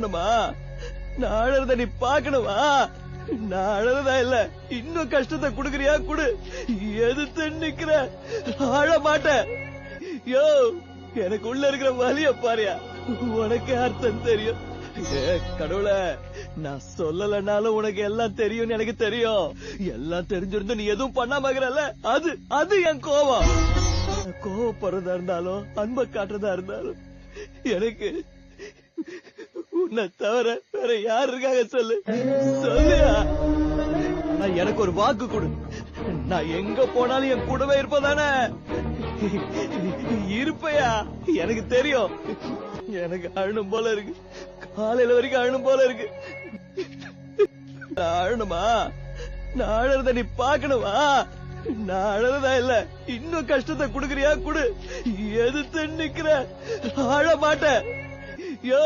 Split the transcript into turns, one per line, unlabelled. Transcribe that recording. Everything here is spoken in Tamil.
அழணுமா? நான் அழறத நீ பாக்கணுமா? நான் அழறதா இல்ல இன்னும் கஷ்டத்தை குடுக்கறியா குடு. எதிர்த்து நிக்கிற அழ மாட்டேன். யோ எனக்கு உள்ள இருக்கிற வலிய பாரியா, உனக்கு அர்த்தம் தெரியும். கடவுளே, நான் சொல்லலனாலும் உனக்கு எல்லாம் தெரியும். எனக்கு தெரியும். எல்லாம் தெரிஞ்சிருந்து நீ எதுவும் பண்ணாம இருக்கிறல்ல, அது என் கோவம். கோவப்படுறதா இருந்தாலும் அன்பை காட்டுறதா இருந்தாலும் எனக்கு உன்னை தவிர வேற யாரு இருக்காங்க சொல்லு. சொல்லியா எனக்கு ஒரு வாக்கு கொடு. நான் எங்க போனாலும் என் கூடவே இருப்பதானே? இருப்பையா? எனக்கு தெரியும். எனக்கு அழணும் போல இருக்கு. காலையில வரைக்கும் அழணும் போல இருக்கு. நான் அழணுமா? நான் அழறத நீ பாக்கணுமா? நான் அழறதா இல்ல இன்னும் கஷ்டத்தை குடுக்கறியா குடு. எதிர்த்து நிக்கிற அழ மாட்டேன். யோ